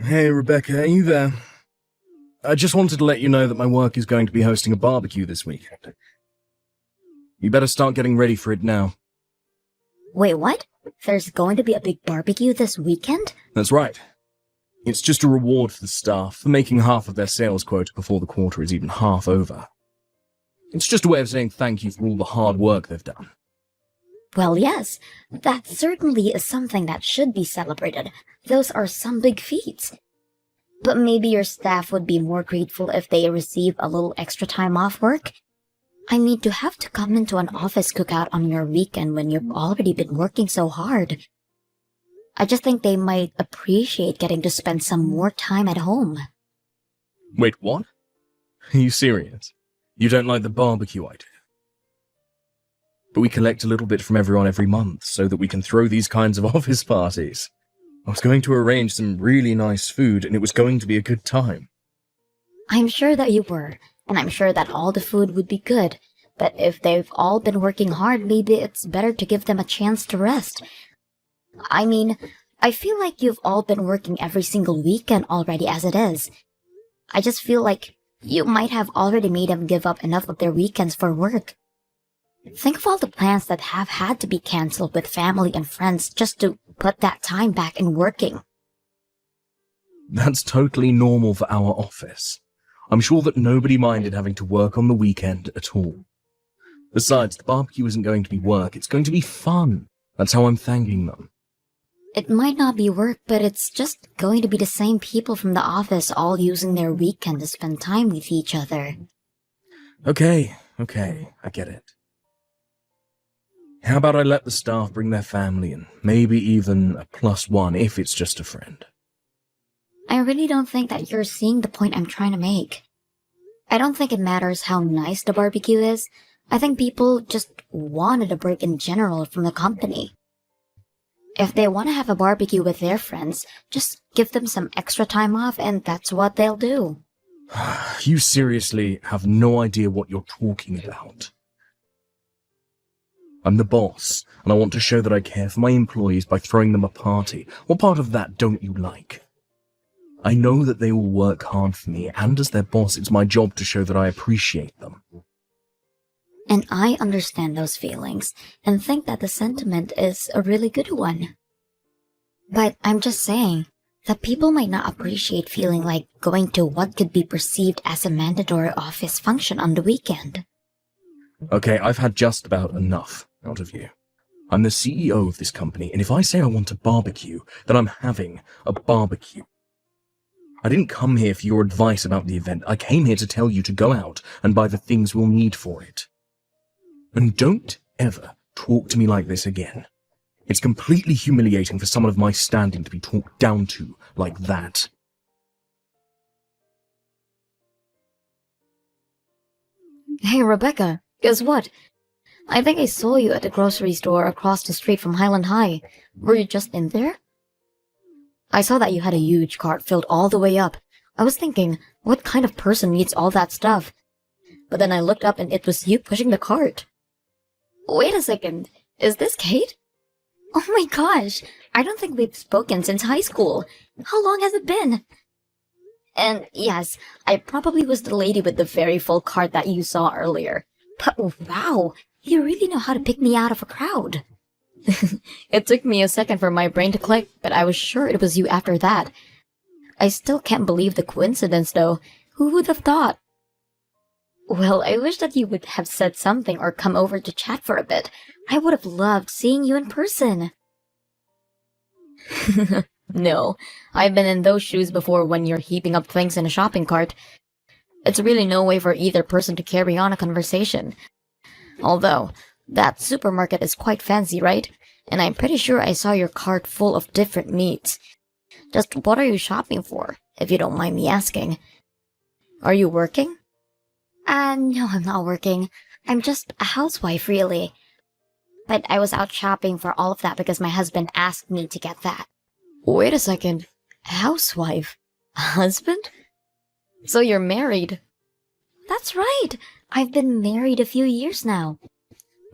Hey, Rebecca, are you there? I just wanted to let you know that my work is going to be hosting a barbecue this weekend. You better start getting ready for it now. Wait, what? There's going to be a big barbecue this weekend? That's right. It's just a reward for the staff for making half of their sales quota before the quarter is even half over. It's just a way of saying thank you for all the hard work they've done. Well, yes, that certainly is something that should be celebrated. Those are some big feats. But maybe your staff would be more grateful if they receive a little extra time off work? I mean, to have to come into an office cookout on your weekend when you've already been working so hard. I just think they might appreciate getting to spend some more time at home. Wait, what? Are you serious? You don't like the barbecue idea? But we collect a little bit from everyone every month so that we can throw these kinds of office parties. I was going to arrange some really nice food and it was going to be a good time. I'm sure that you were, and I'm sure that all the food would be good. But if they've all been working hard, maybe it's better to give them a chance to rest. I mean, I feel like you've all been working every single weekend already as it is. I just feel like you might have already made them give up enough of their weekends for work. Think of all the plans that have had to be cancelled with family and friends just to put that time back in working. That's totally normal for our office. I'm sure that nobody minded having to work on the weekend at all. Besides, the barbecue isn't going to be work, it's going to be fun. That's how I'm thanking them. It might not be work, but it's just going to be the same people from the office all using their weekend to spend time with each other. Okay, I get it. How about I let the staff bring their family and maybe even a +1 if it's just a friend? I really don't think that you're seeing the point I'm trying to make. I don't think it matters how nice the barbecue is. I think people just wanted a break in general from the company. If they want to have a barbecue with their friends, just give them some extra time off and that's what they'll do. You seriously have no idea what you're talking about. I'm the boss, and I want to show that I care for my employees by throwing them a party. What part of that don't you like? I know that they will work hard for me, and as their boss, it's my job to show that I appreciate them. And I understand those feelings, and think that the sentiment is a really good one. But I'm just saying that people might not appreciate feeling like going to what could be perceived as a mandatory office function on the weekend. Okay, I've had just about enough out of you. I'm the CEO of this company, and if I say I want a barbecue, then I'm having a barbecue. I didn't come here for your advice about the event. I came here to tell you to go out and buy the things we'll need for it. And don't ever talk to me like this again. It's completely humiliating for someone of my standing to be talked down to like that. Hey, Rebecca, guess what? I think I saw you at the grocery store across the street from Highland High. Were you just in there? I saw that you had a huge cart filled all the way up. I was thinking, what kind of person needs all that stuff? But then I looked up and it was you pushing the cart. Wait a second, is this Kate? Oh my gosh, I don't think we've spoken since high school. How long has it been? And yes, I probably was the lady with the very full cart that you saw earlier. But wow, you really know how to pick me out of a crowd. It took me a second for my brain to click, but I was sure it was you after that. I still can't believe the coincidence though. Who would have thought? Well, I wish that you would have said something or come over to chat for a bit. I would have loved seeing you in person. No, I've been in those shoes before when you're heaping up things in a shopping cart. It's really no way for either person to carry on a conversation. Although, that supermarket is quite fancy, right? And I'm pretty sure I saw your cart full of different meats. Just what are you shopping for, if you don't mind me asking? Are you working? No, I'm not working. I'm just a housewife, really. But I was out shopping for all of that because my husband asked me to get that. Wait a second. Housewife? Husband? So you're married? That's right. I've been married a few years now.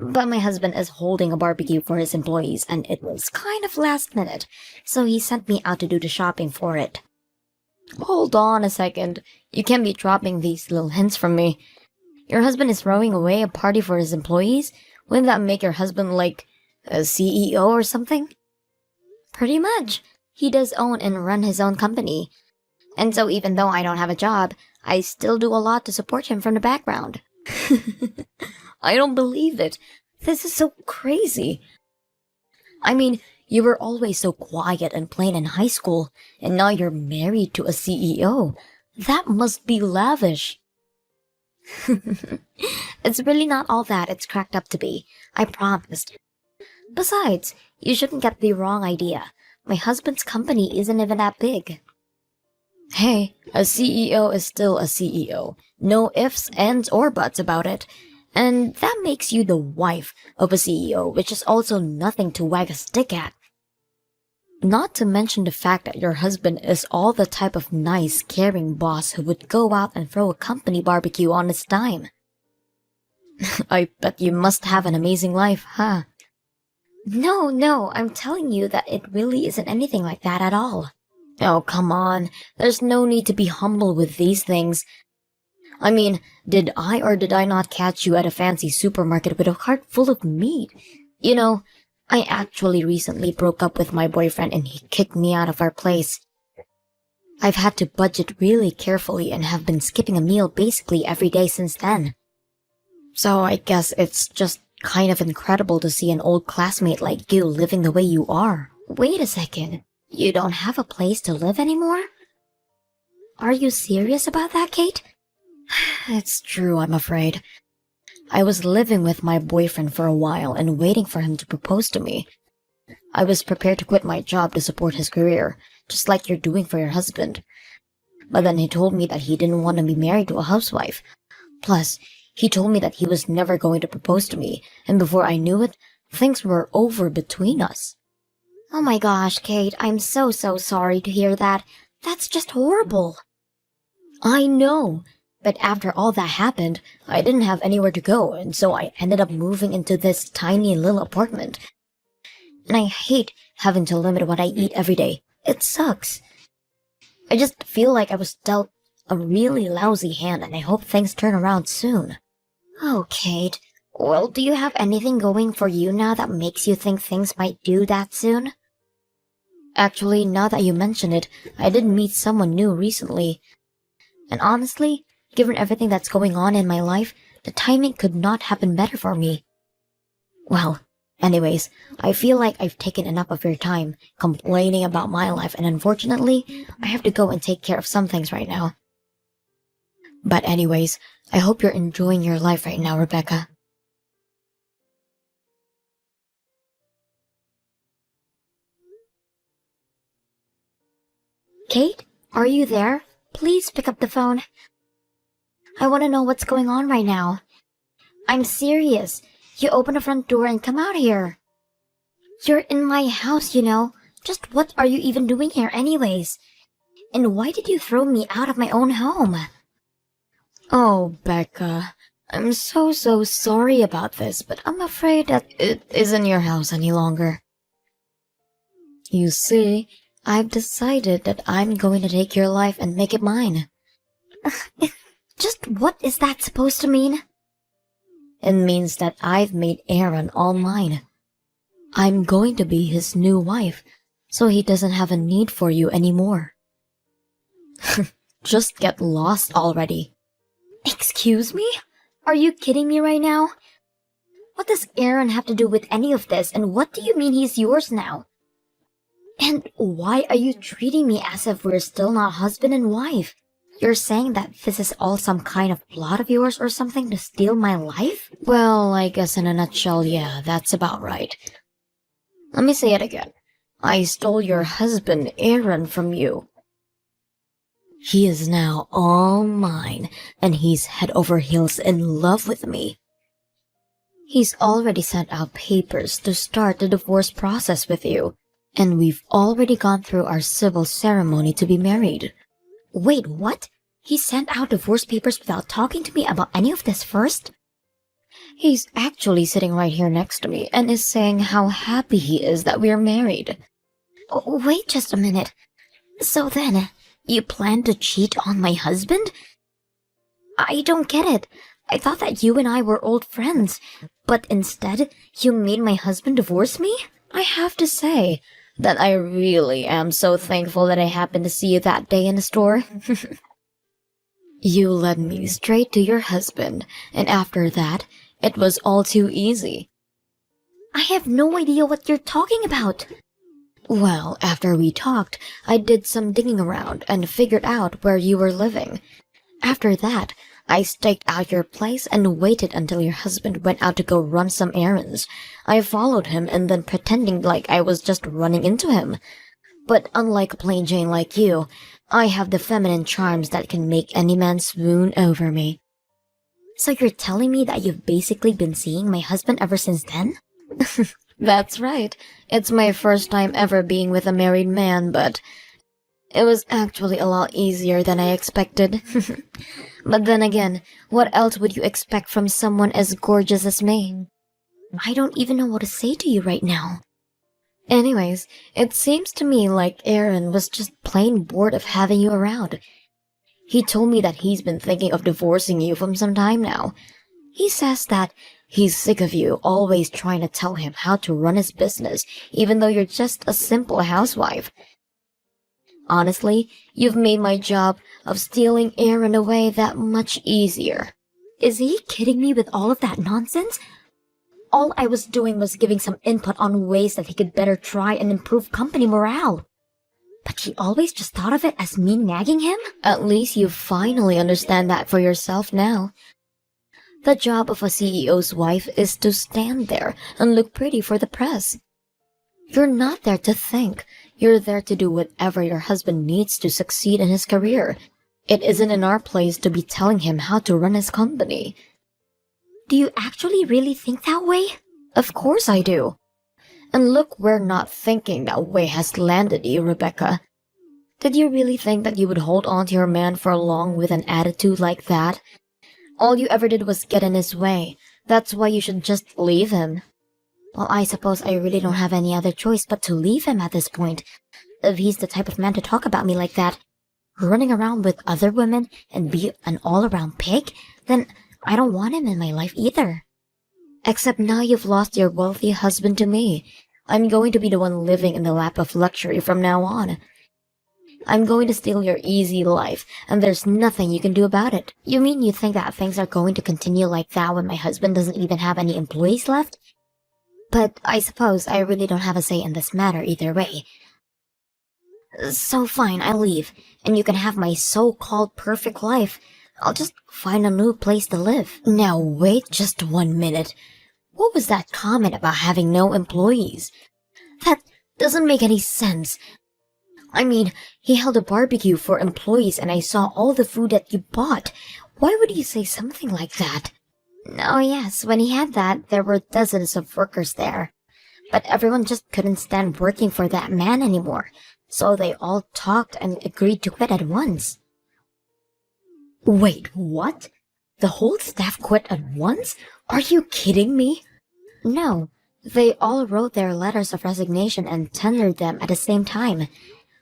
But my husband is holding a barbecue for his employees, and it was kind of last minute, so he sent me out to do the shopping for it. Hold on a second. You can't be dropping these little hints from me. Your husband is throwing away a party for his employees? Wouldn't that make your husband like a CEO or something? Pretty much. He does own and run his own company. And so even though I don't have a job, I still do a lot to support him from the background. I don't believe it. This is so crazy. I mean, you were always so quiet and plain in high school, and now you're married to a CEO. That must be lavish. It's really not all that it's cracked up to be, I promised. Besides, you shouldn't get the wrong idea. My husband's company isn't even that big. Hey, a CEO is still a CEO. No ifs, ands, or buts about it. And that makes you the wife of a CEO, which is also nothing to wag a stick at. Not to mention the fact that your husband is all the type of nice, caring boss who would go out and throw a company barbecue on his dime. I bet you must have an amazing life, huh? No, I'm telling you that it really isn't anything like that at all. Oh, come on. There's no need to be humble with these things. I mean, did I or did I not catch you at a fancy supermarket with a cart full of meat? You know, I actually recently broke up with my boyfriend and he kicked me out of our place. I've had to budget really carefully and have been skipping a meal basically every day since then. So I guess it's just kind of incredible to see an old classmate like you living the way you are. Wait a second. You don't have a place to live anymore? Are you serious about that, Kate? It's true, I'm afraid. I was living with my boyfriend for a while and waiting for him to propose to me. I was prepared to quit my job to support his career, just like you're doing for your husband. But then he told me that he didn't want to be married to a housewife. Plus, he told me that he was never going to propose to me, and before I knew it, things were over between us. Oh my gosh, Kate, I'm so sorry to hear that. That's just horrible. I know. But after all that happened, I didn't have anywhere to go, and so I ended up moving into this tiny little apartment. And I hate having to limit what I eat every day. It sucks. I just feel like I was dealt a really lousy hand, and I hope things turn around soon. Oh, Kate. Well, do you have anything going for you now that makes you think things might do that soon? Actually, now that you mention it, I did meet someone new recently. And honestly, given everything that's going on in my life, the timing could not have been better for me. Well, anyways, I feel like I've taken enough of your time complaining about my life, and unfortunately, I have to go and take care of some things right now. But anyways, I hope you're enjoying your life right now, Rebecca. Kate, are you there? Please pick up the phone. I want to know what's going on right now. I'm serious. You open the front door and come out here. You're in my house, you know. Just what are you even doing here anyways? And why did you throw me out of my own home? Oh, Becca, I'm so sorry about this, but I'm afraid that it isn't your house any longer. You see, I've decided that I'm going to take your life and make it mine. Just what is that supposed to mean? It means that I've made Aaron all mine. I'm going to be his new wife, so he doesn't have a need for you anymore. Just get lost already. Excuse me? Are you kidding me right now? What does Aaron have to do with any of this, and what do you mean he's yours now? And why are you treating me as if we're still not husband and wife? You're saying that this is all some kind of plot of yours or something to steal my life? Well, I guess in a nutshell, yeah, that's about right. Let me say it again. I stole your husband, Aaron, from you. He is now all mine, and he's head over heels in love with me. He's already sent out papers to start the divorce process with you, and we've already gone through our civil ceremony to be married. Wait, what? He sent out divorce papers without talking to me about any of this first? He's actually sitting right here next to me and is saying how happy he is that we're married. Oh, wait just a minute. So then, You plan to cheat on my husband? I don't get it. I thought that you and I were old friends, but instead, you made my husband divorce me? I have to say that I really am so thankful that I happened to see you that day in the store. You led me straight to your husband, and after that, it was all too easy. I have no idea what you're talking about. Well, after we talked, I did some digging around and figured out where you were living. After that, I staked out your place and waited until your husband went out to go run some errands. I followed him and then pretending like I was just running into him. But unlike a plain Jane like you, I have the feminine charms that can make any man swoon over me. So you're telling me that you've basically been seeing my husband ever since then? That's right. It's my first time ever being with a married man, but it was actually a lot easier than I expected. But then again, what else would you expect from someone as gorgeous as me? I don't even know what to say to you right now. Anyways, it seems to me like Aaron was just plain bored of having you around. He told me that he's been thinking of divorcing you for some time now. He says that he's sick of you always trying to tell him how to run his business, even though you're just a simple housewife. Honestly, you've made my job of stealing Aaron away that much easier. Is he kidding me with all of that nonsense? All I was doing was giving some input on ways that he could better try and improve company morale. But he always just thought of it as me nagging him? At least you finally understand that for yourself now. The job of a CEO's wife is to stand there and look pretty for the press. You're not there to think. You're there to do whatever your husband needs to succeed in his career. It isn't in our place to be telling him how to run his company. Do you actually really think that way? Of course I do. And look where not thinking that way has landed you, Rebecca. Did you really think that you would hold on to your man for long with an attitude like that? All you ever did was get in his way. That's why you should just leave him. Well, I suppose I really don't have any other choice but to leave him at this point. If he's the type of man to talk about me like that, running around with other women and be an all-around pig, then I don't want him in my life either. Except now you've lost your wealthy husband to me. I'm going to be the one living in the lap of luxury from now on. I'm going to steal your easy life, and there's nothing you can do about it. You mean you think that things are going to continue like that when my husband doesn't even have any employees left? But I suppose I really don't have a say in this matter either way. So fine, I'll leave, and you can have my so-called perfect life. I'll just find a new place to live. Now wait just 1 minute. What was that comment about having no employees? That doesn't make any sense. I mean, he held a barbecue for employees and I saw all the food that you bought. Why would you say something like that? Oh yes, when he had that, there were dozens of workers there. But everyone just couldn't stand working for that man anymore, so they all talked and agreed to quit at once. Wait, what? The whole staff quit at once? Are you kidding me? No, they all wrote their letters of resignation and tendered them at the same time.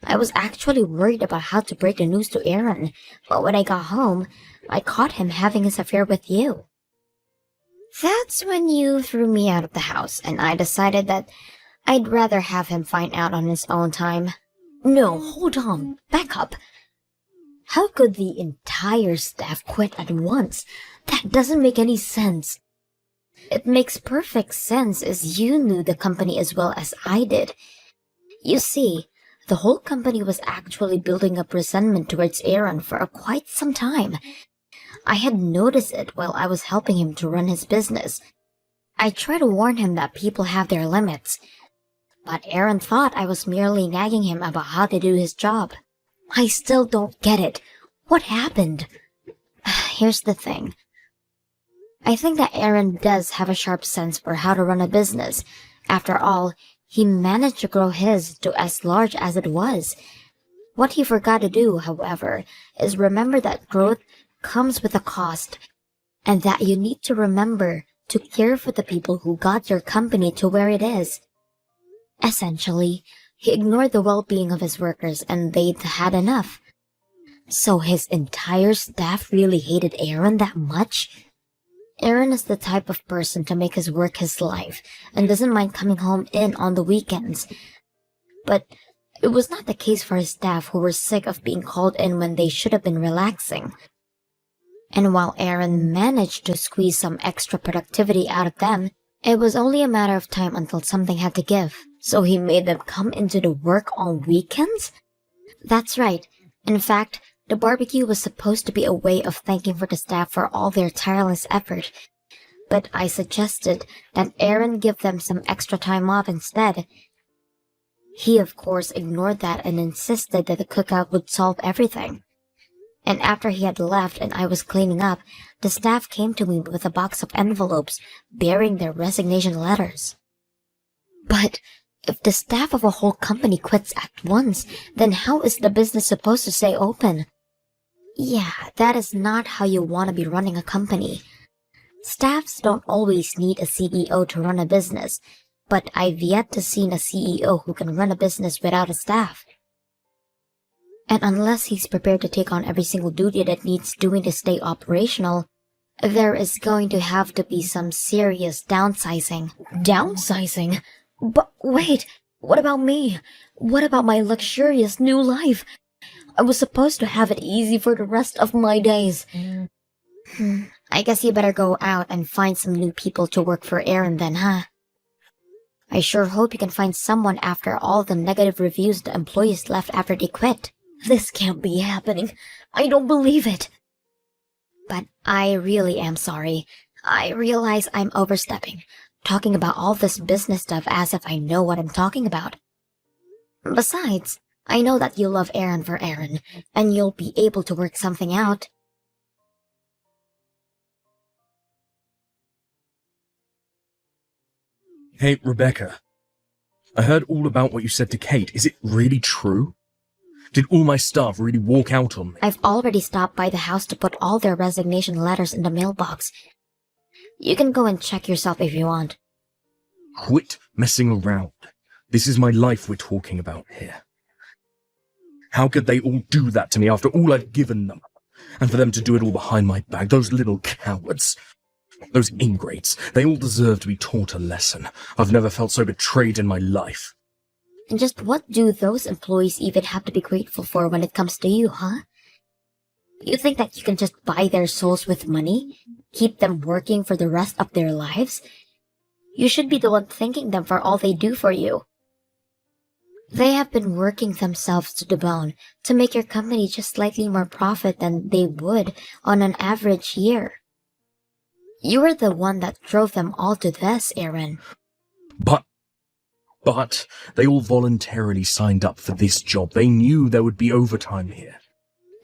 I was actually worried about how to break the news to Aaron, but when I got home, I caught him having his affair with you. That's when you threw me out of the house, and I decided that I'd rather have him find out on his own time. No, hold on, back up. How could the entire staff quit at once? That doesn't make any sense. It makes perfect sense as you knew the company as well as I did. You see, the whole company was actually building up resentment towards Aaron for quite some time. I had noticed it while I was helping him to run his business. I tried to warn him that people have their limits, but Aaron thought I was merely nagging him about how to do his job. I still don't get it. What happened? Here's the thing. I think that Aaron does have a sharp sense for how to run a business. After all, he managed to grow his to as large as it was. What he forgot to do, however, is remember that growth comes with a cost, and that you need to remember to care for the people who got your company to where it is. Essentially, he ignored the well-being of his workers and they'd had enough. So his entire staff really hated Aaron that much? Aaron is the type of person to make his work his life and doesn't mind coming home in on the weekends. But it was not the case for his staff, who were sick of being called in when they should have been relaxing. And while Aaron managed to squeeze some extra productivity out of them, it was only a matter of time until something had to give. So he made them come into the work on weekends? That's right. In fact, the barbecue was supposed to be a way of thanking for the staff for all their tireless effort. But I suggested that Aaron give them some extra time off instead. He, of course, ignored that and insisted that the cookout would solve everything. And after he had left and I was cleaning up, the staff came to me with a box of envelopes bearing their resignation letters. But if the staff of a whole company quits at once, then how is the business supposed to stay open? Yeah, that is not how you want to be running a company. Staffs don't always need a CEO to run a business, but I've yet to see a CEO who can run a business without a staff. And unless he's prepared to take on every single duty that needs doing to stay operational, there is going to have to be some serious downsizing. Downsizing? But wait, what about me? What about my luxurious new life? I was supposed to have it easy for the rest of my days. I guess you better go out and find some new people to work for Aaron then, huh? I sure hope you can find someone after all the negative reviews the employees left after they quit. This can't be happening. I don't believe it. But I really am sorry. I realize I'm overstepping, talking about all this business stuff as if I know what I'm talking about. Besides, I know that you love Aaron for Aaron, and you'll be able to work something out. Hey, Rebecca. I heard all about what you said to Kate. Is it really true? Did all my staff really walk out on me? I've already stopped by the house to put all their resignation letters in the mailbox. You can go and check yourself if you want. Quit messing around. This is my life we're talking about here. How could they all do that to me after all I've given them? And for them to do it all behind my back, those little cowards. Those ingrates, they all deserve to be taught a lesson. I've never felt so betrayed in my life. And just what do those employees even have to be grateful for when it comes to you, huh? You think that you can just buy their souls with money? Keep them working for the rest of their lives? You should be the one thanking them for all they do for you. They have been working themselves to the bone to make your company just slightly more profit than they would on an average year. You were the one that drove them all to this, Aaron. But they all voluntarily signed up for this job. They knew there would be overtime here.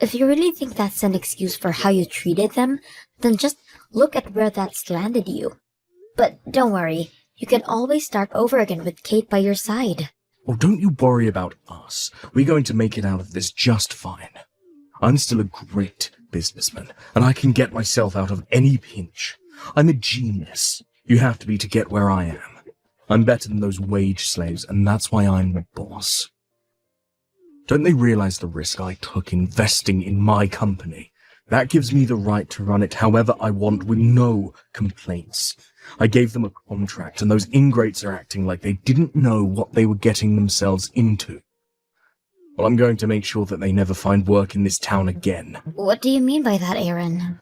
If you really think that's an excuse for how you treated them, then just look at where that's landed you. But don't worry, you can always start over again with Kate by your side. Oh, don't you worry about us. We're going to make it out of this just fine. I'm still a great businessman, and I can get myself out of any pinch. I'm a genius. You have to be to get where I am. I'm better than those wage slaves, and that's why I'm the boss. Don't they realize the risk I took investing in my company? That gives me the right to run it however I want with no complaints. I gave them a contract, and those ingrates are acting like they didn't know what they were getting themselves into. Well, I'm going to make sure that they never find work in this town again. What do you mean by that, Aaron?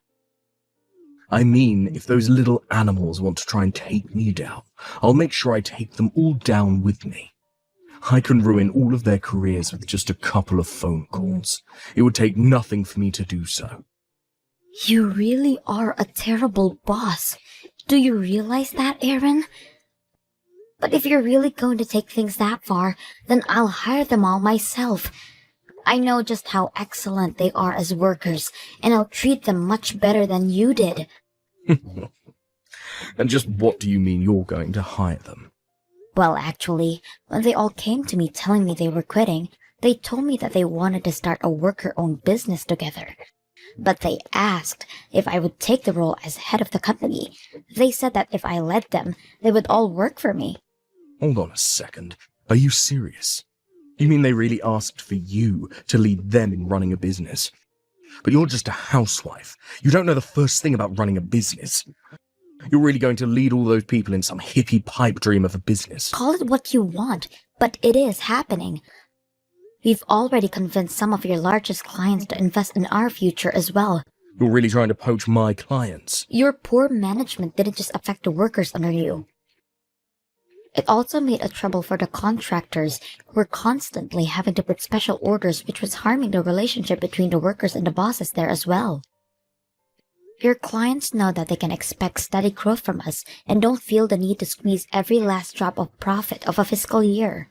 I mean, if those little animals want to try and take me down, I'll make sure I take them all down with me. I can ruin all of their careers with just a couple of phone calls. It would take nothing for me to do so. You really are a terrible boss. Do you realize that, Aaron? But if you're really going to take things that far, then I'll hire them all myself. I know just how excellent they are as workers, and I'll treat them much better than you did. And just what do you mean you're going to hire them? Well, actually, when they all came to me telling me they were quitting, they told me that they wanted to start a worker-owned business together. But they asked if I would take the role as head of the company. They said that if I led them, they would all work for me. Hold on a second. Are you serious? You mean they really asked for you to lead them in running a business? But you're just a housewife. You don't know the first thing about running a business. You're really going to lead all those people in some hippie pipe dream of a business. Call it what you want, but it is happening. We've already convinced some of your largest clients to invest in our future as well. You're really trying to poach my clients. Your poor management didn't just affect the workers under you. It also made a trouble for the contractors who were constantly having to put special orders, which was harming the relationship between the workers and the bosses there as well. Your clients know that they can expect steady growth from us and don't feel the need to squeeze every last drop of profit of a fiscal year.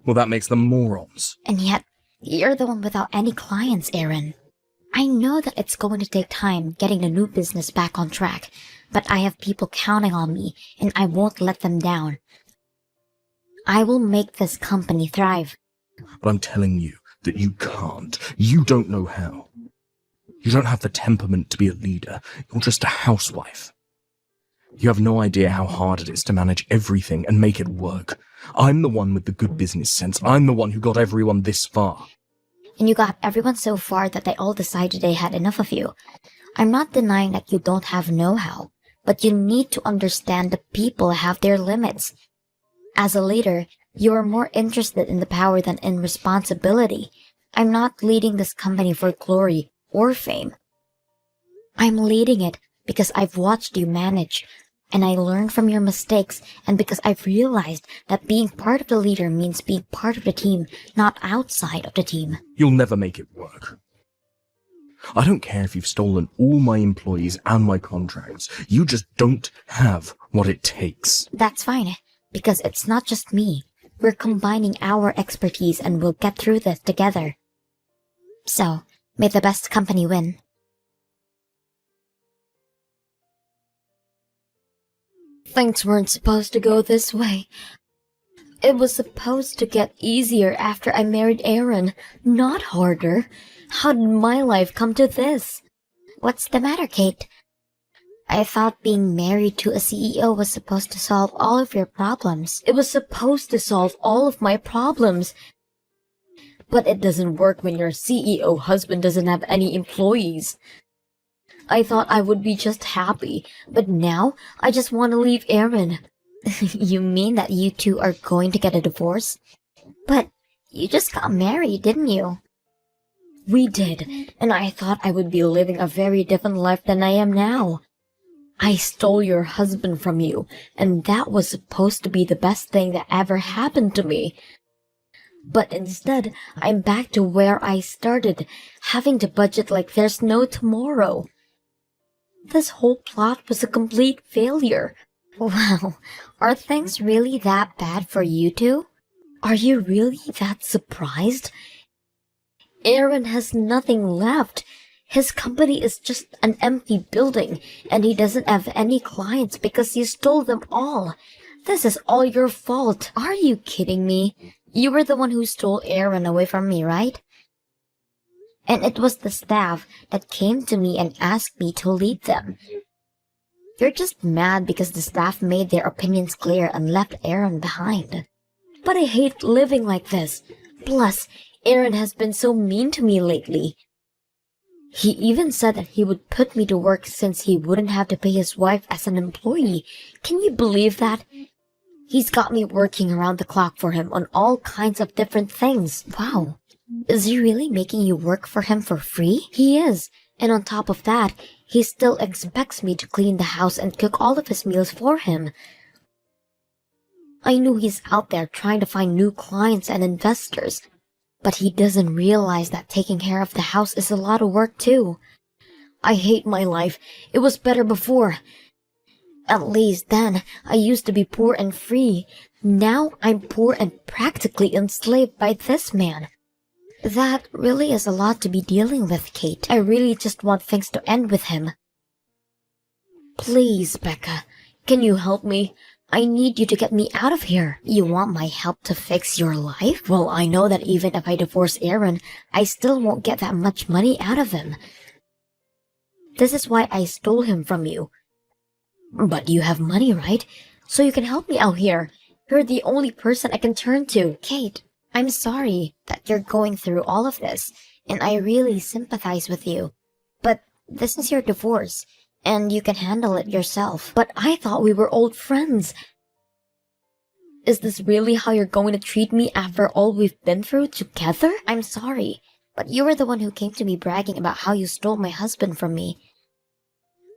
Well, that makes them morons. And yet, you're the one without any clients, Aaron. I know that it's going to take time getting the new business back on track, but I have people counting on me, and I won't let them down. I will make this company thrive. But I'm telling you that you can't. You don't know how. You don't have the temperament to be a leader. You're just a housewife. You have no idea how hard it is to manage everything and make it work. I'm the one with the good business sense. I'm the one who got everyone this far. And you got everyone so far that they all decided they had enough of you. I'm not denying that you don't have know-how, but you need to understand the people have their limits. As a leader, you are more interested in the power than in responsibility. I'm not leading this company for glory or fame. I'm leading it because I've watched you manage, and I learned from your mistakes, and because I've realized that being part of the leader means being part of the team, not outside of the team. You'll never make it work. I don't care if you've stolen all my employees and my contracts. You just don't have what it takes. That's fine, because it's not just me. We're combining our expertise and we'll get through this together. So, may the best company win. Things weren't supposed to go this way. It was supposed to get easier after I married Aaron, not harder. How did my life come to this? What's the matter, Kate? I thought being married to a CEO was supposed to solve all of your problems. It was supposed to solve all of my problems. But it doesn't work when your CEO husband doesn't have any employees. I thought I would be just happy, but now I just want to leave Aaron. You mean that you two are going to get a divorce? But you just got married, didn't you? We did, and I thought I would be living a very different life than I am now. I stole your husband from you, and that was supposed to be the best thing that ever happened to me. But instead, I'm back to where I started, having to budget like there's no tomorrow. This whole plot was a complete failure. Wow, are things really that bad for you two? Are you really that surprised? Aaron has nothing left. His company is just an empty building, and he doesn't have any clients because you stole them all. This is all your fault. Are you kidding me? You were the one who stole Aaron away from me, right? And it was the staff that came to me and asked me to lead them. You're just mad because the staff made their opinions clear and left Aaron behind. But I hate living like this. Plus, Aaron has been so mean to me lately. He even said that he would put me to work since he wouldn't have to pay his wife as an employee. Can you believe that? He's got me working around the clock for him on all kinds of different things. Wow. Is he really making you work for him for free? He is. And on top of that, he still expects me to clean the house and cook all of his meals for him. I know he's out there trying to find new clients and investors, but he doesn't realize that taking care of the house is a lot of work too. I hate my life. It was better before. At least then, I used to be poor and free. Now I'm poor and practically enslaved by this man. That really is a lot to be dealing with, Kate. I really just want things to end with him. Please, Becca, can you help me? I need you to get me out of here. You want my help to fix your life? Well, I know that even if I divorce Aaron, I still won't get that much money out of him. This is why I stole him from you. But you have money, right? So you can help me out here. You're the only person I can turn to. Kate, I'm sorry that you're going through all of this. and I really sympathize with you. But this is your divorce, and you can handle it yourself. But I thought we were old friends. Is this really how you're going to treat me after all we've been through together? I'm sorry, but you were the one who came to me bragging about how you stole my husband from me.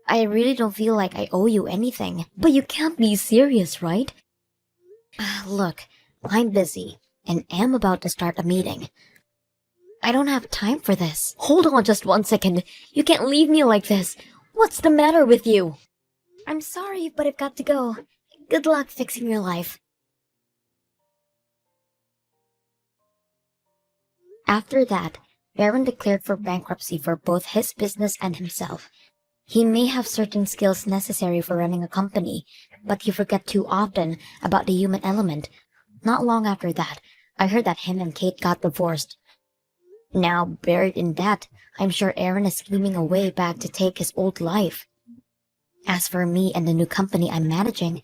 I really don't feel like I owe you anything. But you can't be serious, right? Look, I'm busy, and am about to start a meeting. I don't have time for this. Hold on just 1 second. You can't leave me like this. What's the matter with you? I'm sorry, but I've got to go. Good luck fixing your life. After that, Aaron declared for bankruptcy for both his business and himself. He may have certain skills necessary for running a company, but he forget too often about the human element. Not long after that, I heard that him and Kate got divorced. Now, buried in debt, I'm sure Aaron is scheming a way back to take his old life. As for me and the new company I'm managing,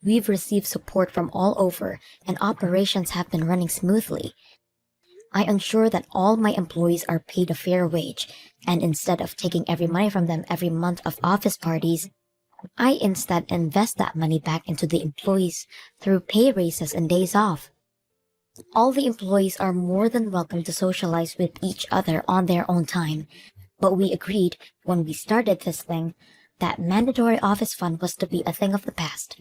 we've received support from all over, and operations have been running smoothly. I ensure that all my employees are paid a fair wage, and instead of taking every money from them every month of office parties, I instead invest that money back into the employees through pay raises and days off. All the employees are more than welcome to socialize with each other on their own time, but we agreed when we started this thing that mandatory office fun was to be a thing of the past.